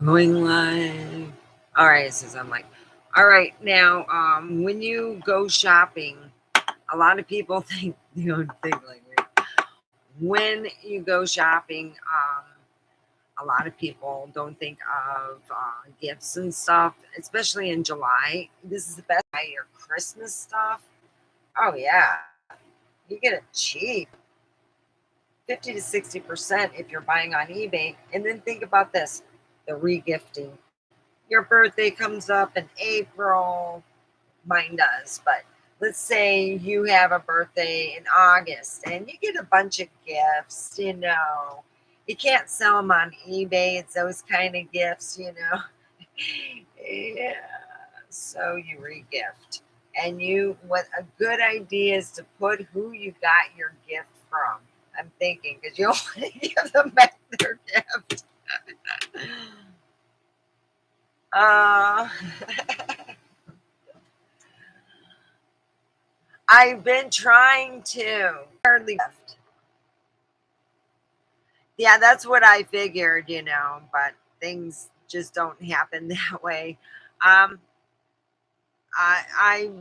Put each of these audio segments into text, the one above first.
Going live. All right, says I'm like, all right, now when you go shopping, a lot of people think they don't think like me. When you go shopping, a lot of people don't think of gifts and stuff, especially in July. This is the best buy your Christmas stuff. Oh yeah, you get it cheap, 50 to 60% if you're buying on eBay. And then think about this: the regifting. Your birthday comes up in April. Mine does, but let's say you have a birthday in August and you get a bunch of gifts. You can't sell them on eBay. It's those kind of gifts. Yeah. So you regift. And what a good idea is to put who you got your gift from. I'm thinking, because you don't want to give them back their gift. Uh, I've been trying to. Hardly gift. Yeah, that's what I figured, but things just don't happen that way. Um, I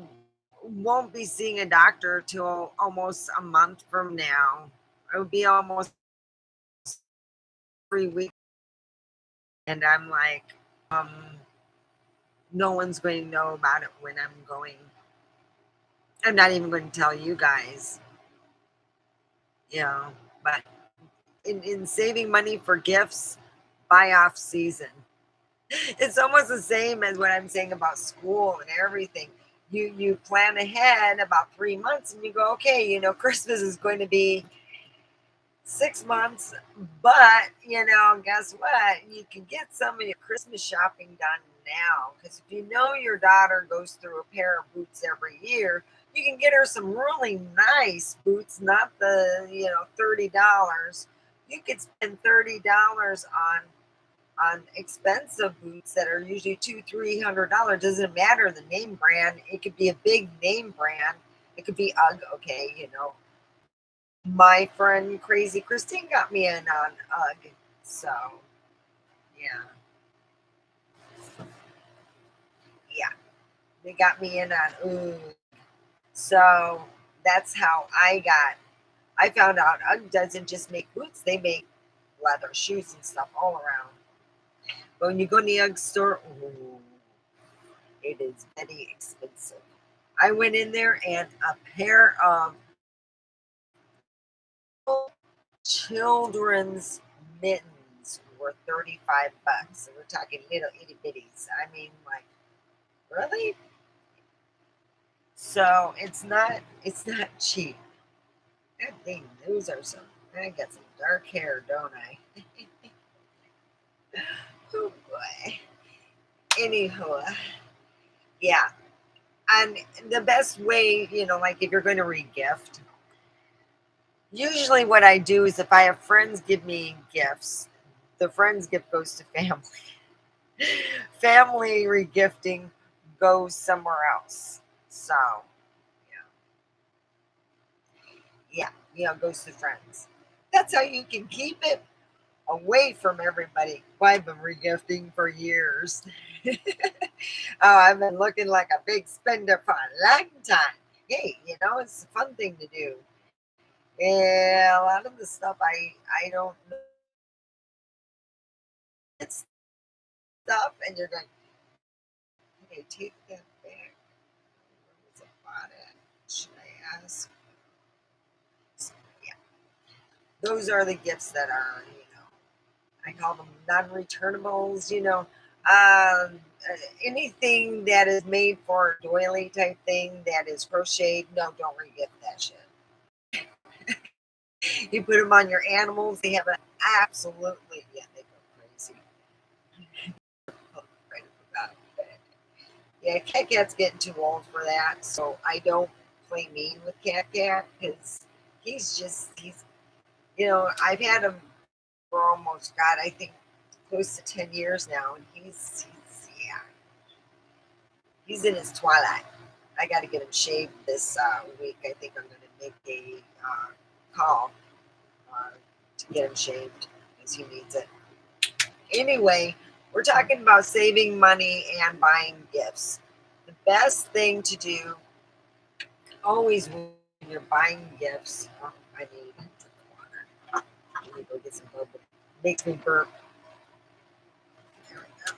won't be seeing a doctor till almost a month from now. It will be almost 3 weeks, and I'm like, um, no one's going to know about it when I'm going. I'm not even going to tell you guys, you know. But in saving money for gifts, buy off season. It's almost the same as what I'm saying about school and everything. You plan ahead about 3 months and you go, okay, Christmas is going to be 6 months, but guess what? You can get some of your Christmas shopping done now. Because if you know your daughter goes through a pair of boots every year, you can get her some really nice boots, not the $30. You could spend $30 on expensive boots that are usually $200-300. Doesn't matter the name brand. It could be a big name brand. It could be UGG. Okay. My friend Crazy Christine got me in on UGG. So yeah, yeah, they got me in on UGG. So that's how I found out UGG doesn't just make boots; they make leather shoes and stuff all around. But when you go in the UGG store, ooh, it is very expensive. I went in there and a pair of children's mittens were 35 bucks. And we're talking little itty bitties. I mean, like, really? So it's not cheap. God dang, those are some I got some dark hair, don't I? Oh boy. Anywho, yeah. And the best way, like if you're going to regift, usually what I do is if I have friends give me gifts, the friends gift goes to family. Family regifting goes somewhere else. So, yeah, goes to friends. That's how you can keep it away from everybody. Well, I've been regifting for years. Oh, I've been looking like a big spender for a long time. Hey, it's a fun thing to do. Yeah, a lot of the stuff I don't know it's stuff, and you're going, okay, take that back. Where was it bought at? Should I ask? Yeah, those are the gifts that are. I call them non-returnables. Anything that is made for a doily type thing that is crocheted, no, don't re-gift that shit. You put them on your animals, they have an absolutely, yeah, they go crazy. Right about that. Yeah, Cat Cat's getting too old for that, so I don't play mean with Cat Cat because I've had him for almost, God, I think close to 10 years now, and yeah, he's in his twilight. I got to get him shaved this week. I think I'm going to make a call uh, to get him shaved because he needs it. Anyway, We're talking about saving money and buying gifts. The best thing to do always when you're buying gifts, oh, I need to drink water. Let me go get some bubble. Makes me burp. There we go.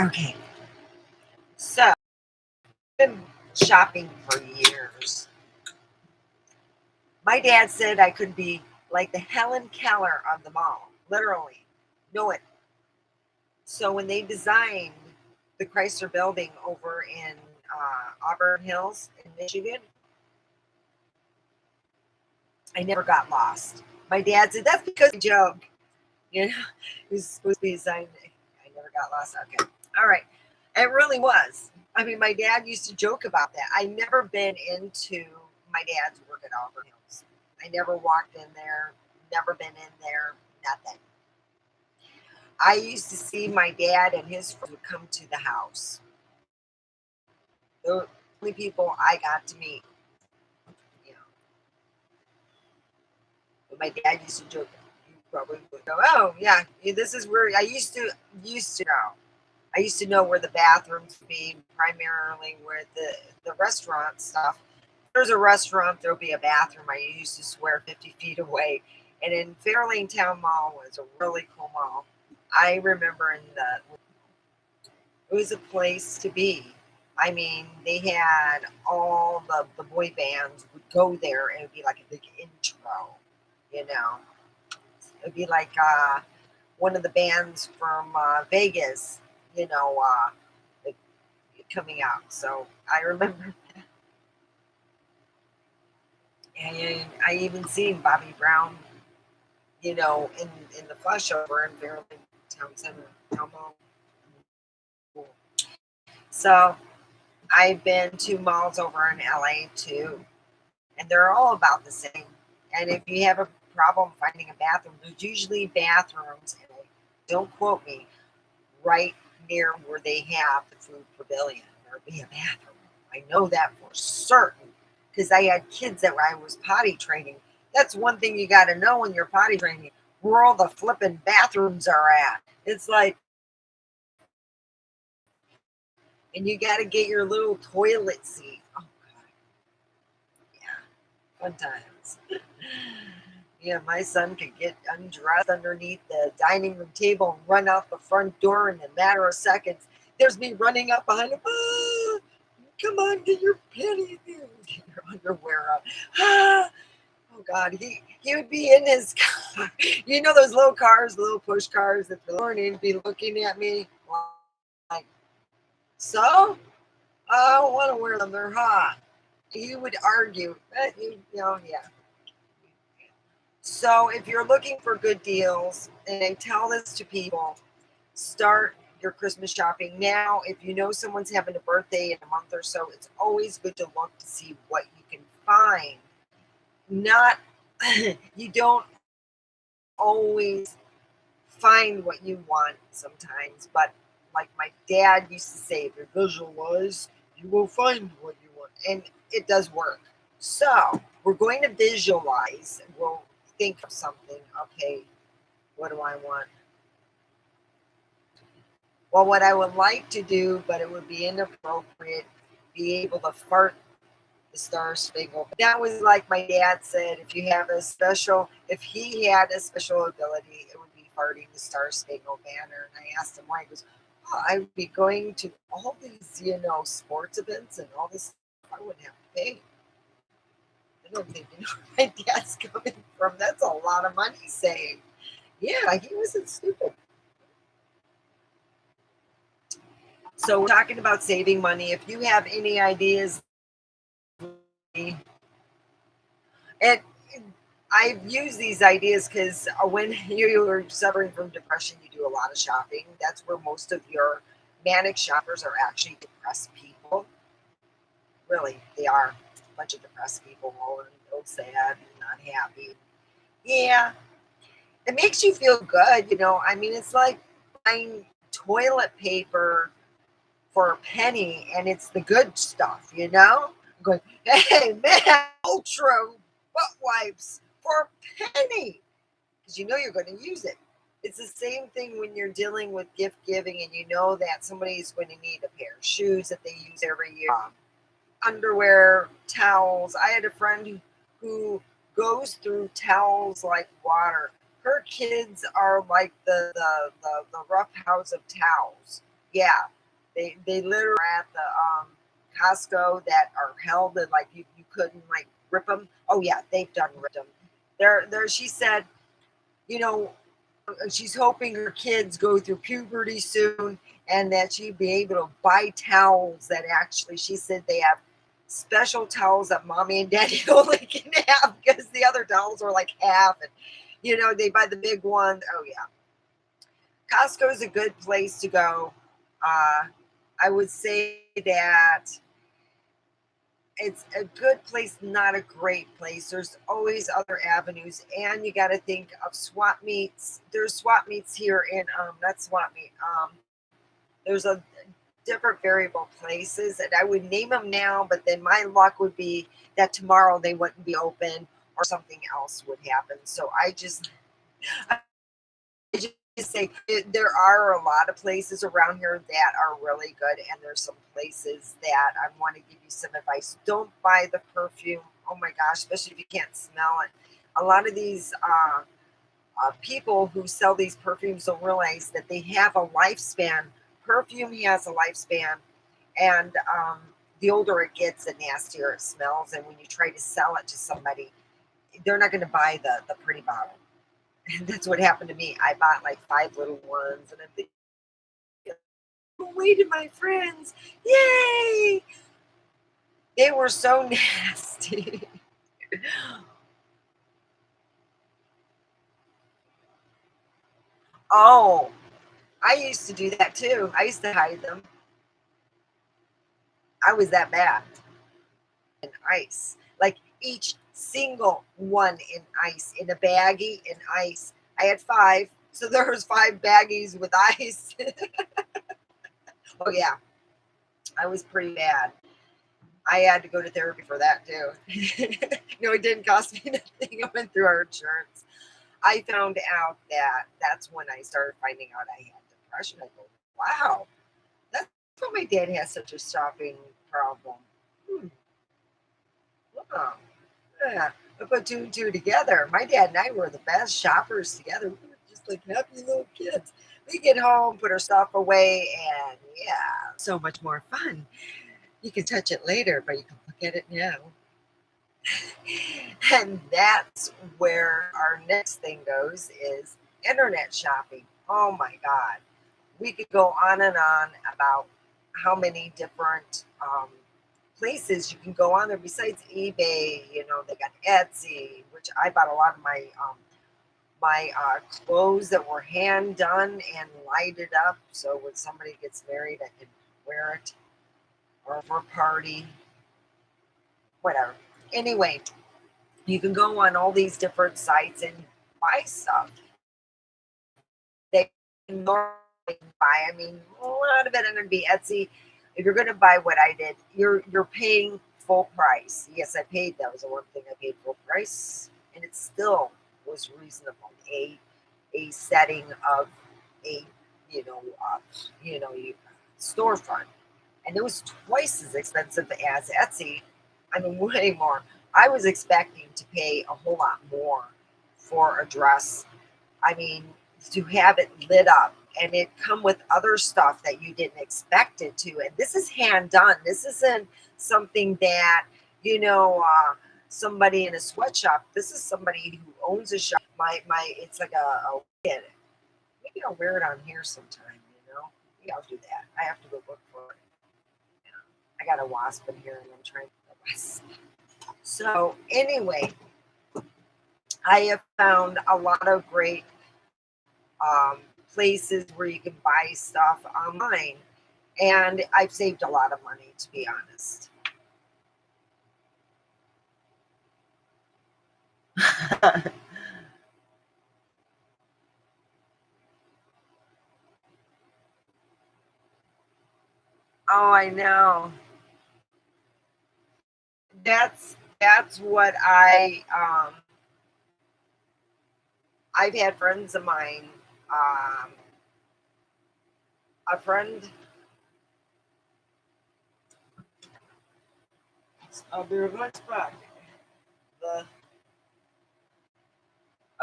Okay, so I've been shopping for years. My dad said I could be like the Helen Keller of the mall, literally. Know it. So when they designed the Chrysler Building over in Auburn Hills in Michigan, I never got lost. My dad said that's because I joke. You know, it was supposed to be designed. I never got lost. Okay, all right. It really was. I mean, my dad used to joke about that. I never been into my dad's work at Auburn Hills. I never walked in there. Never been in there. Nothing. I used to see my dad and his friends would come to the house. The only people I got to meet, you know. But my dad used to joke. You probably would go, oh yeah, this is where I used to know. I used to know where the bathrooms would be, primarily where the restaurant stuff. If there's a restaurant, there'll be a bathroom. I used to swear 50 feet away. And in Fairlane Town Mall was a really cool mall. I remember it was a place to be. I mean, they had all the boy bands would go there and it'd be like a big intro, you know. It'd be like one of the bands from Vegas, you know, like, coming out. So I remember, and I even seen Bobby Brown, you know, in the flesh over in Fairfield Town Center, Town Mall. So I've been to malls over in LA too, and they're all about the same. And if you have a problem finding a bathroom, there's usually bathrooms, and don't quote me, right near where they have the food pavilion. There'll be a bathroom. I know that for certain because I had kids that I was potty training. That's one thing you got to know when you're potty training, where all the flipping bathrooms are at. It's like, and you got to get your little toilet seat. Oh, God. Yeah, fun times. Yeah, my son could get undressed underneath the dining room table and run out the front door in a matter of seconds. There's me running up behind him. Ah, come on, get your panties, get your underwear on. Ah, oh God, he would be in his car. You know those little cars, little push cars that the morning be looking at me like, so I don't want to wear them. They're hot. He would argue, but you know, yeah. So if you're looking for good deals, and I tell this to people, start your Christmas shopping now. If you know someone's having a birthday in a month or so, it's always good to look to see what you can find. Not, you don't always find what you want sometimes, but like my dad used to say, if you visualize, you will find what you want. And it does work. So we're going to visualize. We'll think of something. Okay, what do I want? Well, what I would like to do, but it would be inappropriate, be able to fart the Star Spangled. That was like my dad said, if he had a special ability, it would be farting the Star Spangled Banner. And I asked him why. He goes, oh, I would be going to all these, you know, sports events and all this. I wouldn't have to pay. I don't think you know where my dad's coming from. That's a lot of money saved. Yeah, he wasn't stupid. So we're talking about saving money. If you have any ideas, and I've used these ideas because when you are suffering from depression, you do a lot of shopping. That's where most of your manic shoppers are actually depressed people. Really, they are a bunch of depressed people, all sad and not happy. Yeah, it makes you feel good, you know. I mean, it's like buying toilet paper for a penny, and it's the good stuff, you know? I'm going, hey man, ultra butt wipes for a penny, because you know you're going to use it. It's the same thing when you're dealing with gift giving and you know that somebody is going to need a pair of shoes that they use every year, underwear, towels. I had a friend who goes through towels like water. Her kids are like the rough house of towels. Yeah, they literally are at the Costco that are held and like you couldn't like rip them. Oh yeah, they've done ripped them. There. She said, you know, she's hoping her kids go through puberty soon and that she'd be able to buy towels that actually, she said they have special towels that mommy and daddy only can have because the other towels are like half, and they buy the big one. Oh yeah, Costco is a good place to go. I would say that it's a good place, not a great place. There's always other avenues, and you got to think of swap meets. There's swap meets here in not swap meet. There's a different variable places, and I would name them now, but then my luck would be that tomorrow they wouldn't be open or something else would happen. So I just say there are a lot of places around here that are really good, and there's some places that I want to give you some advice. Don't buy the perfume. Oh my gosh, especially if you can't smell it. A lot of these people who sell these perfumes don't realize that they have a lifespan. Perfume has a lifespan, and the older it gets, the nastier it smells. And when you try to sell it to somebody, they're not going to buy the pretty bottle. And that's what happened to me. I bought like 5 little ones, and I'm thinking, away to my friends, yay! They were so nasty. Oh, I used to do that too. I used to hide them. I was that bad. In ice, like each single one in ice, in a baggie in ice. I had 5, so there was 5 baggies with ice. Oh yeah, I was pretty bad. I had to go to therapy for that too. No, it didn't cost me nothing. I went through our insurance. I found out that that's when I started finding out I had depression. I go, wow, that's why my dad has such a shopping problem. Hmm, wow. Yeah, I put 2 and 2 together. My dad and I were the best shoppers together. We were just like happy little kids. We get home, put our stuff away, and yeah, so much more fun. You can touch it later, but you can look at it now. And that's where our next thing goes is internet shopping. Oh my God. We could go on and on about how many different places you can go on there besides eBay. They got Etsy, which I bought a lot of my clothes that were hand done and lighted up. So when somebody gets married, I can wear it, or for a party, whatever. Anyway, you can go on all these different sites and buy stuff. They normally buy. I mean, a lot of it are going to be Etsy. If you're going to buy what I did, you're paying full price. Yes, I paid. That was the one thing I paid full price, and it still was reasonable. A setting of a you know you storefront, and it was twice as expensive as Etsy. I mean, way more. I was expecting to pay a whole lot more for a dress. I mean, to have it lit up and it come with other stuff that you didn't expect it to. And this is hand done. This isn't something that, you know, uh, somebody in a sweatshop. This is somebody who owns a shop. It's like a maybe I'll wear it on here sometime. Maybe I'll do that. I have to go look for it. I got a wasp in here and I'm trying to get a wasp. So anyway, I have found a lot of great um, places where you can buy stuff online. And I've saved a lot of money, to be honest. Oh, I know. That's what I've had friends of mine, um, a friend. I'll be right back. The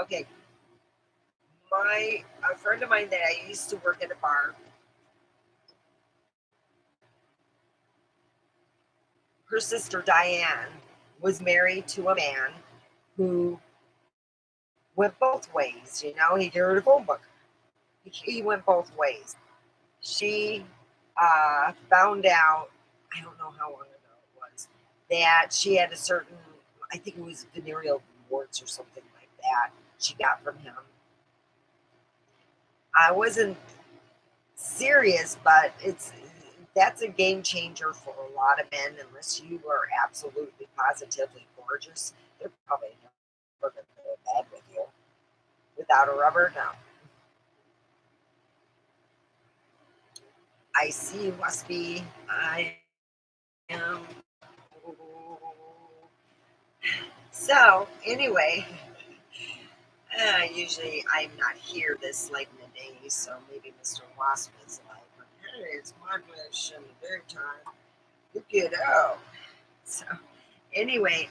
okay, my a friend of mine that I used to work at a bar. Her sister Diane was married to a man who went both ways. You know, he carried a phone book. He went both ways. She found out, I don't know how long ago it was, that she had a certain, I think it was venereal warts or something like that, she got from him. I wasn't serious, but that's a game changer for a lot of men. Unless you are absolutely positively gorgeous, they're probably never going to go to bed with you without a rubber. No, I see you must be. I am. So anyway, usually I'm not here this late in the day, so maybe Mr. Wasp is like, "Hey, it's my question, daytime. You get out." So anyway,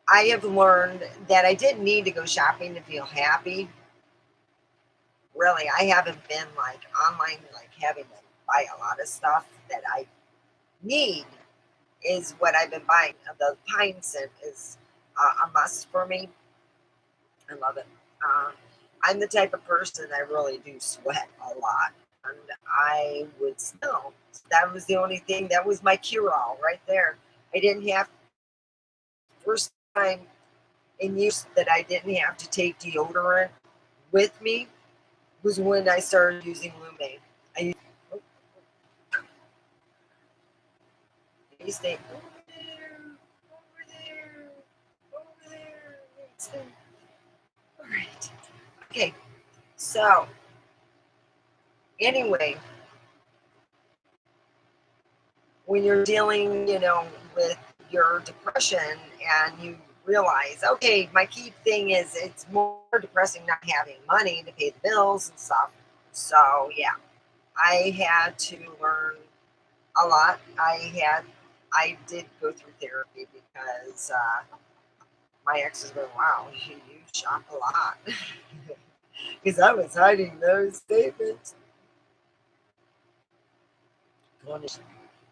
I have learned that I didn't need to go shopping to feel happy. Really, I haven't been like online, like having to buy a lot of stuff that I need is what I've been buying. The pine scent is a must for me. I love it. Um, I'm the type of person I really do sweat a lot, and I would smell. That was the only thing. That was my cure-all right there. I didn't have first time in use that I didn't have to take deodorant with me was when I started using Lume. I used to think, over there, over there, over there. All right. Okay. So anyway, when you're dealing, with your depression and you realize, okay, my key thing is it's more depressing not having money to pay the bills and stuff. So yeah, I had to learn a lot. I did go through therapy because my ex was going, wow, you shop a lot. Because I was hiding those statements. Going to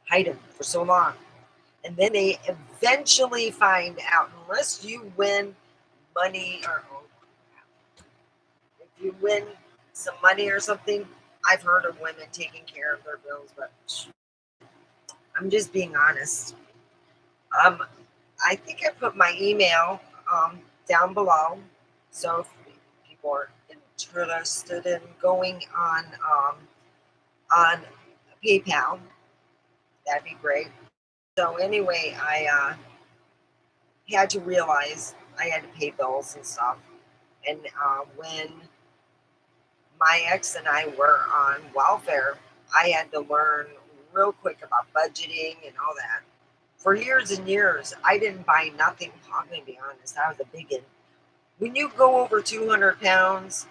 hide them for so long. And then they eventually find out, unless you win money or if you win some money or something, I've heard of women taking care of their bills, but I'm just being honest. Um, I think I put my email down below. So if people are interested in going on PayPal, that'd be great. So anyway, I had to realize I had to pay bills and stuff. And when my ex and I were on welfare, I had to learn real quick about budgeting and all that. For years and years, I didn't buy nothing. I'm going to be honest, I was a bigot. When you go over 200 pounds,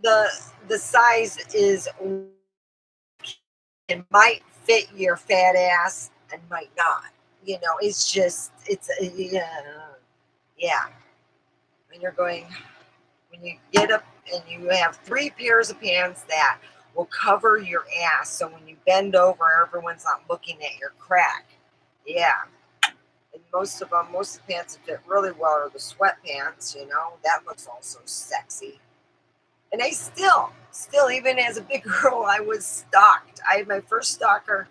the the size is it might fit your fat ass and might not. It's just yeah. When you're going, when you get up and you have three pairs of pants that will cover your ass, so when you bend over, everyone's not looking at your crack. Yeah, and most of the pants that fit really well are the sweatpants. That looks also sexy. And I still, even as a big girl, I was stalked. I had my first stalker.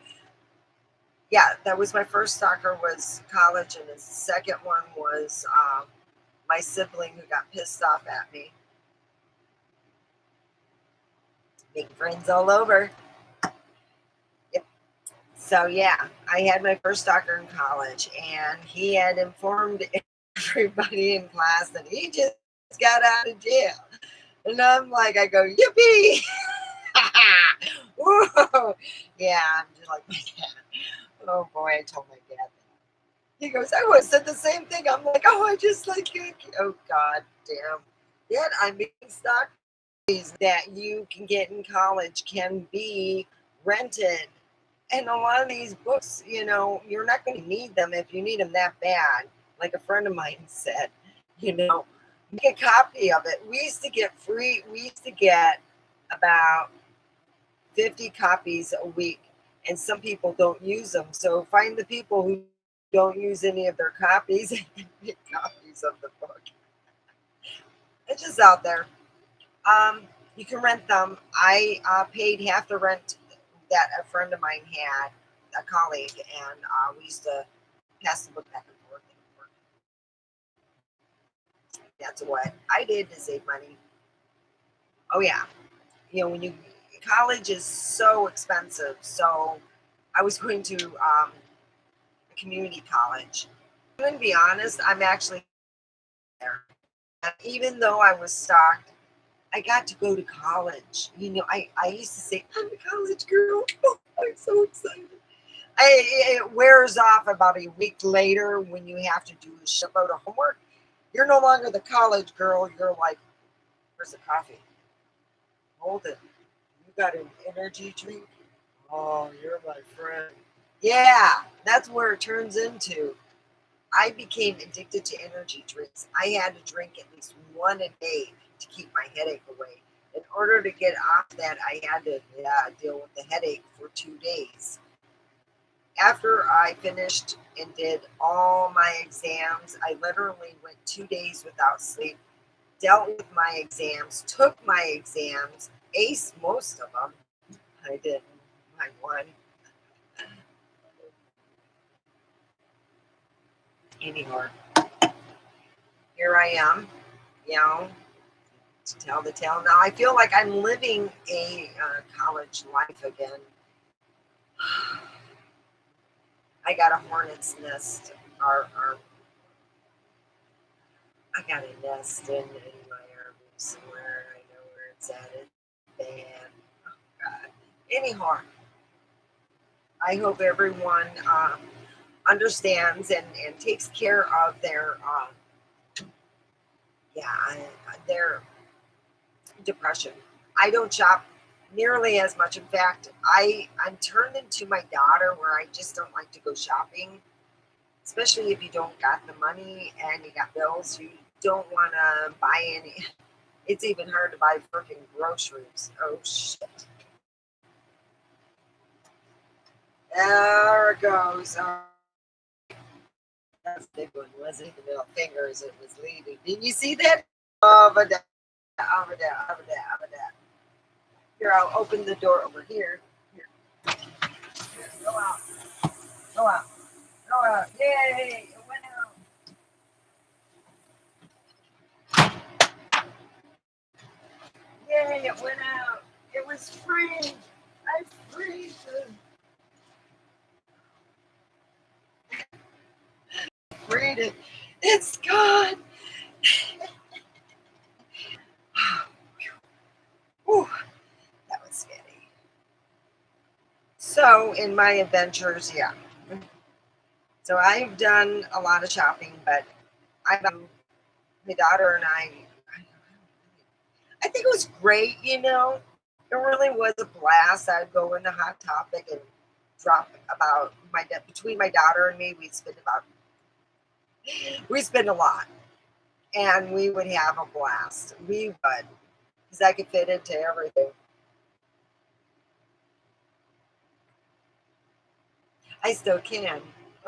Yeah, that was my first stalker was college, and the second one was my sibling who got pissed off at me. Making friends all over. Yep. So yeah, I had my first stalker in college, and he had informed everybody in class that he just got out of jail. And I'm like, I go, yippee! Yeah, I'm just like my dad. Oh boy, I told my dad that. He goes, I would have said the same thing. I'm like, oh, I just like it. Oh God damn. Yet I'm being stock that you can get in college can be rented. And a lot of these books, you're not going to need them if you need them that bad. Like a friend of mine said, make a copy of it. We used to get about 50 copies a week, and some people don't use them. So find the people who don't use any of their copies and make copies of the book. It's just out there. Um, you can rent them. I paid half the rent that a friend of mine had, a colleague, and we used to pass the book back and forth. That's what I did to save money. Oh yeah, when you college is so expensive. So I was going to a community college. I'm going to be honest. I'm actually there. And even though I was stocked, I got to go to college. I used to say, I'm a college girl. Oh, I'm so excited. It wears off about a week later when you have to do a shitload of homework. You're no longer the college girl. You're like, where's the coffee? Hold it. You got an energy drink? Oh, you're my friend. Yeah, that's where it turns into. I became addicted to energy drinks. I had to drink at least one a day to keep my headache away. In order to get off that, I had to deal with the headache for 2 days. After I finished and did all my exams, I literally went 2 days without sleep, dealt with my exams, took my exams, aced most of them. I didn't. I won. Anyhow, here I am, you know, to tell the tale. Now I feel like I'm living a college life again. I got a hornet's nest, or I got a nest in my arm somewhere. I know where it's at. It's bad. Oh God. Anyhow, I hope everyone understands and takes care of yeah, their depression. I don't shop nearly as much. In fact, I'm turned into my daughter where I just don't like to go shopping, especially if you don't got the money and you got bills. You don't want to buy any. It's even hard to buy freaking groceries. Oh shit! There it goes. Oh, that's a big one. It wasn't even middle fingers. It was leaving. Did you see that? Over there, over there, over there, over there. Here, I'll open the door over here. Here, here, go out, go out, go out. Yay! It went out. Yay! It went out. It was free. I freed it. Freed it. It's gone. Whew, that was scary. So, in my adventures, yeah. So I've done a lot of shopping, but my daughter and I think it was great, It really was a blast. I'd go into Hot Topic and drop about between my daughter and me, we spend a lot, and we would have a blast. We would, because I could fit into everything. I still can,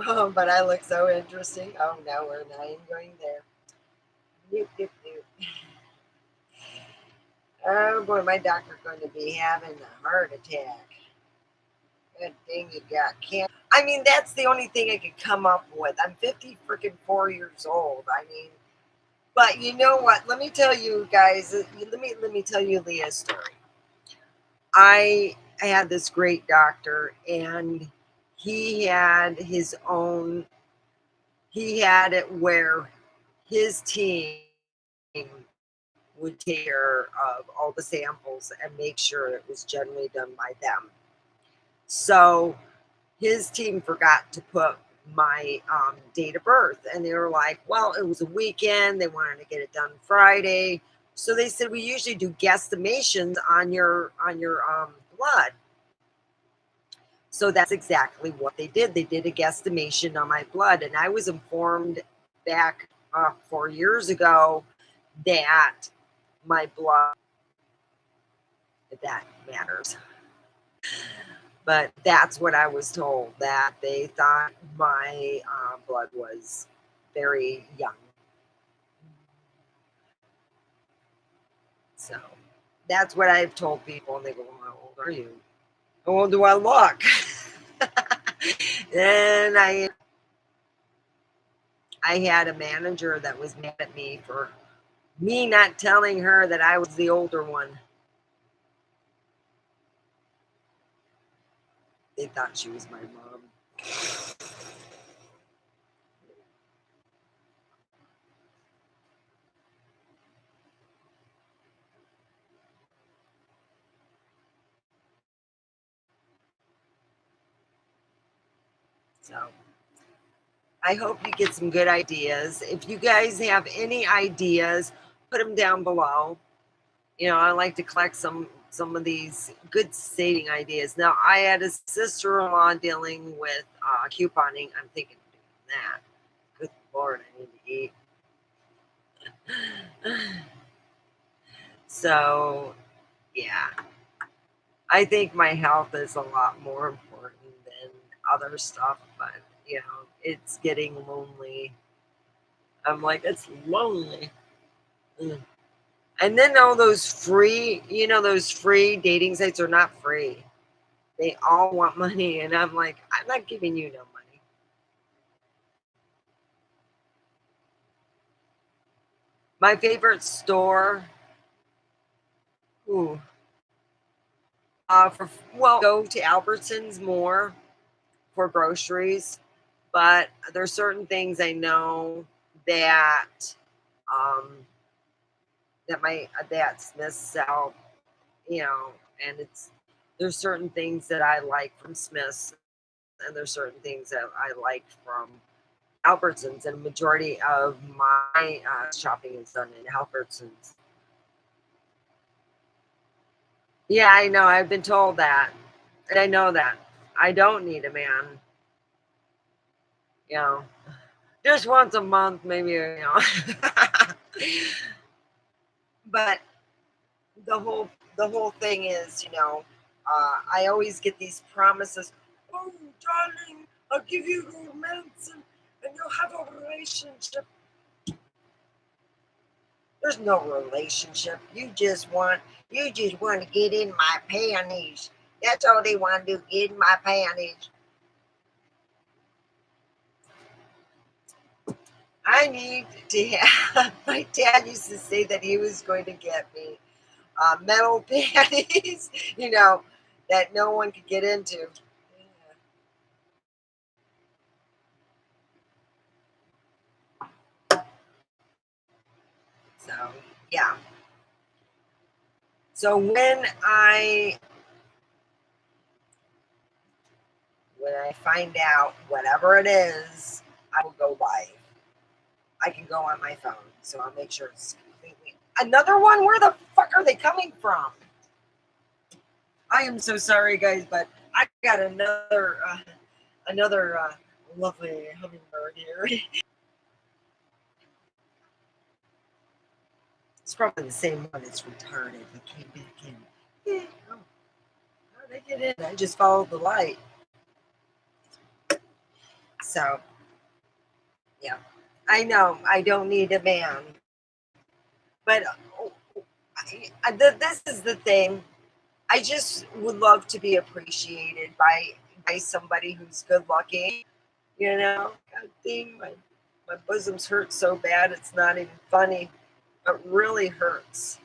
oh, but I look so interesting. Oh no, we're not even going there. Nope, nope, nope. Oh boy, my doctor's going to be having a heart attack. Good thing you got cancer. I mean, that's the only thing I could come up with. I'm 50 freaking 4 years old. I mean, but you know what? Let me tell you guys. Let me tell you Leah's story. I had this great doctor, and he had his own. He had it where his team would take care of all the samples and make sure it was generally done by them. So his team forgot to put my date of birth, and they were like, well, it was a weekend, they wanted to get it done Friday, so they said we usually do guesstimations on your blood. So that's exactly what they did. They did a guesstimation on my blood, and I was informed back 4 years ago that my blood, if that matters, but that's what I was told, that they thought my blood was very young. So that's what I've told people, and they go, well, how old are you? How old do I look? And I had a manager that was mad at me for me not telling her that I was the older one. They thought she was my mom. So I hope you get some good ideas. If you guys have any ideas, put them down below. You know, I like to collect some of these good saving ideas. Now, I had a sister-in-law dealing with couponing. I'm thinking of doing that. Good Lord, I need to eat. So, yeah, I think my health is a lot more important than other stuff, but you know, it's getting lonely. I'm like, it's lonely. Mm. And then all those free, you know, those free dating sites are not free. They all want money, and I'm like, I'm not giving you no money. My favorite store, ooh, for well, go to Albertsons more for groceries, but there's certain things I know that um that Smith sell, you know, and it's there's certain things that I like from Smith's, and there's certain things that I like from Albertsons, and a majority of my shopping is done in Albertsons. Yeah, I know. I've been told that, and I know that I don't need a man. You know, just once a month, maybe. You know, but the whole thing is, you know, I always get these promises. Oh, darling, I'll give you romance, and you'll have a relationship. There's no relationship. You just want to get in my panties. That's all they want to do, get in my panties. I need to have, my dad used to say that he was going to get me metal panties, you know, that no one could get into. Yeah. So, yeah. So when I find out whatever it is, I will go live. I can go on my phone, so I'll make sure it's completely. Another one? Where the fuck are they coming from? I am so sorry, guys, but I got another lovely hummingbird here. It's probably the same one. It's retarded. It came back in. Yeah. Oh, how did they get in? I just followed the light. So yeah, I know I don't need a man, but this is the thing. I just would love to be appreciated by somebody who's good looking. You know, God dang, my bosoms hurt so bad it's not even funny. It really hurts.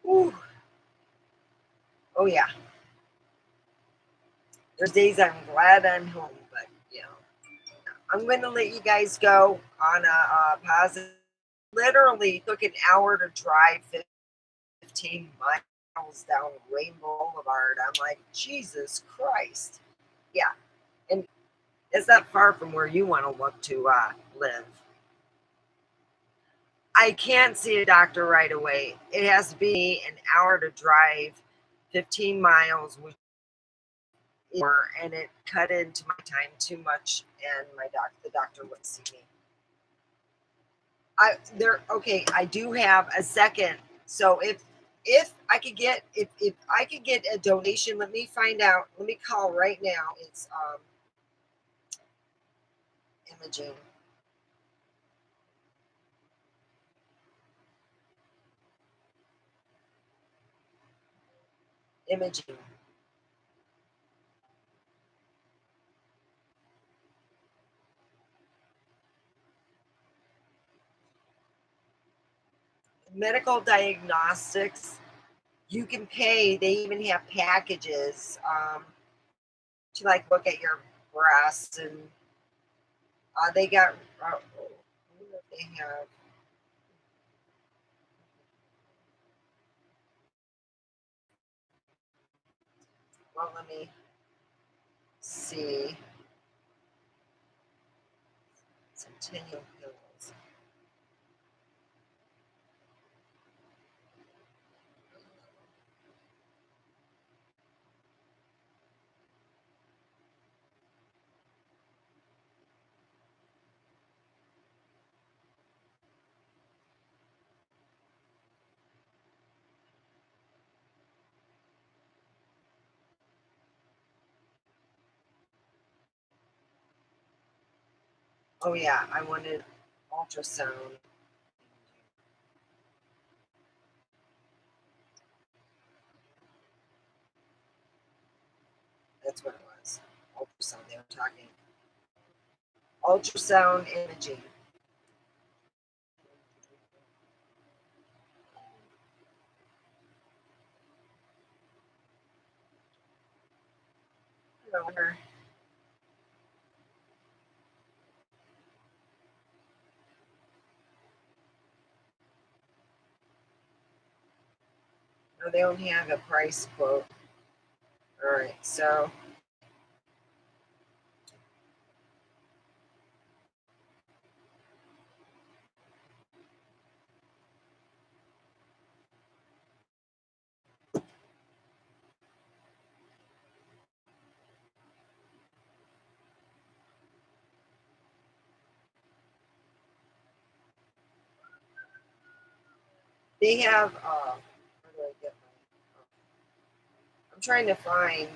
Ooh. Oh yeah. There's days I'm glad I'm home, but you know, I'm going to let you guys go on a positive. Literally took an hour to drive 15 miles down Rainbow Boulevard. I'm like, Jesus Christ. Yeah, and it's not far from where you want to look to live. I can't see a doctor right away. It has to be an hour to drive 15 miles, which and it cut into my time too much, and the doctor wouldn't see me. Okay, I do have a second. So if I could get if I could get a donation, let me find out. Let me call right now. It's imaging. Imaging. Medical diagnostics. You can pay. They even have packages to like look at your breasts, and they got. They have. Well, let me see. Centennial pills. Oh yeah, I wanted ultrasound. That's what it was. Ultrasound. They were talking ultrasound imaging. I wonder. No, they only have a price quote. All right, so they have. Where do I get my? I'm trying to find.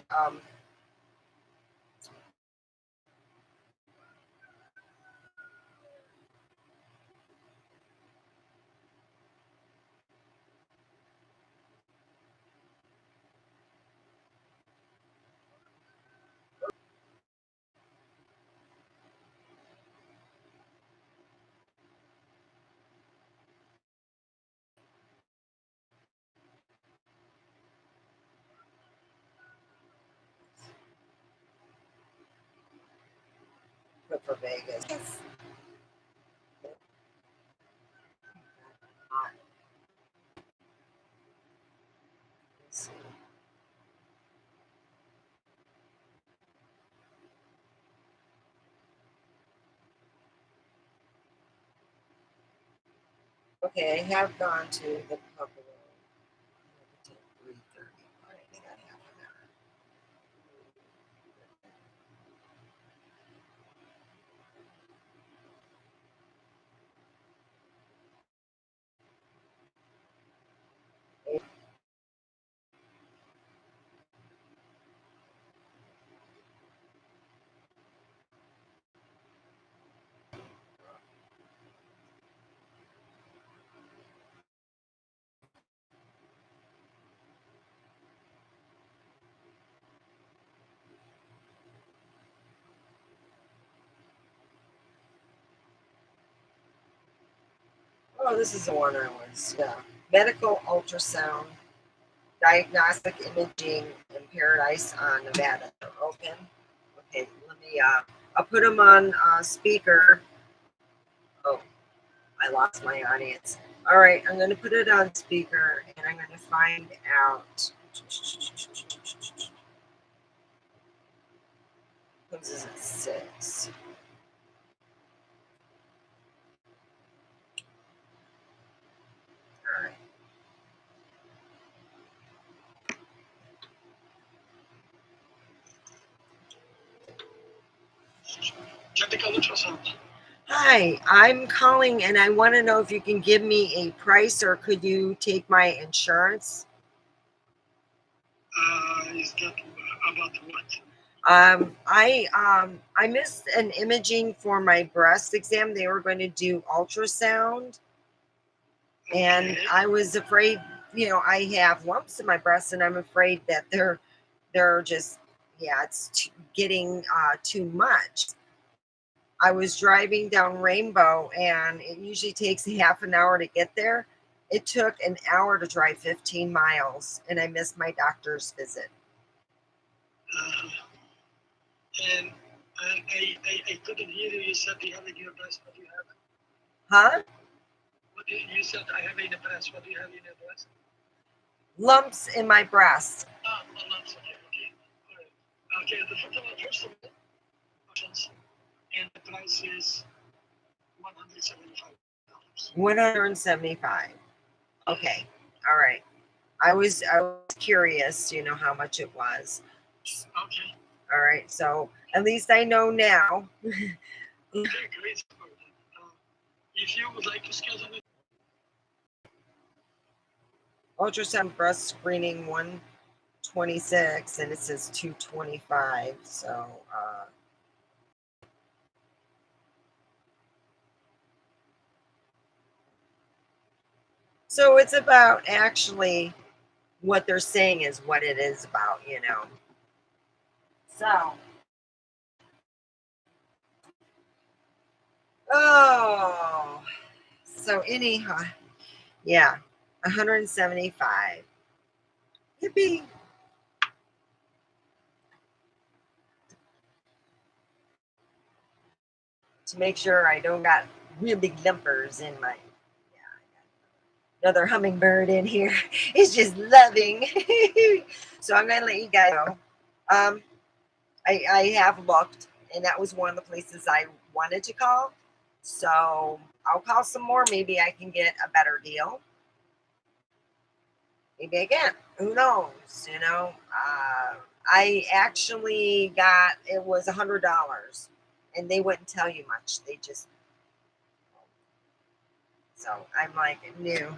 For Vegas. Yes. Let's see. Okay, I have gone to the couple. 3:30. All right, I got half an hour. Oh, this is the one I was. Yeah, medical ultrasound, diagnostic imaging in Paradise on Nevada. They're open. Okay, let me. I'll put them on speaker. Oh, I lost my audience. All right, I'm going to put it on speaker, and I'm going to find out. 6. All right. Hi, I'm calling and I want to know if you can give me a price or could you take my insurance? Is that about what? I missed an imaging for my breast exam. They were going to do ultrasound, and Okay. I was afraid. I have lumps in my breast, and I'm afraid that they're just it's getting too much. I was driving down Rainbow, and it usually takes half an hour to get there. It took an hour to drive 15 miles, and I missed my doctor's visit. Uh, and I couldn't hear you. You said you have in your breast. What do you have? Huh? You said I have in the breast. What do you have in your breast? Lumps in my breast. Lumps. Okay. Okay. All right. Okay. First of all, options, and the price is $175. 175. Okay. All right. I was curious, how much it was. Okay. All right. So at least I know now. Okay, great. If you would like to schedule it, Ultrasound breast screening 126 and it says 225. So it's about actually what they're saying is what it is about. So, oh, so anyhow, yeah, 175. Yippee. To make sure I don't got real big lumpers in my. Another hummingbird in here. It's just loving. So I'm gonna let you guys know. Um, I have looked, and that was one of the places I wanted to call. So I'll call some more. Maybe I can get a better deal. Maybe I can. Who knows? I actually got it was $100, and they wouldn't tell you much. They just so I'm like new.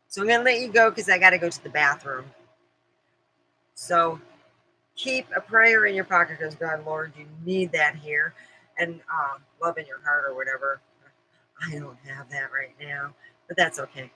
So I'm gonna let you go because I got to go to the bathroom. So keep a prayer in your pocket because God, Lord, you need that here, and love in your heart or whatever. I don't have that right now, but that's okay.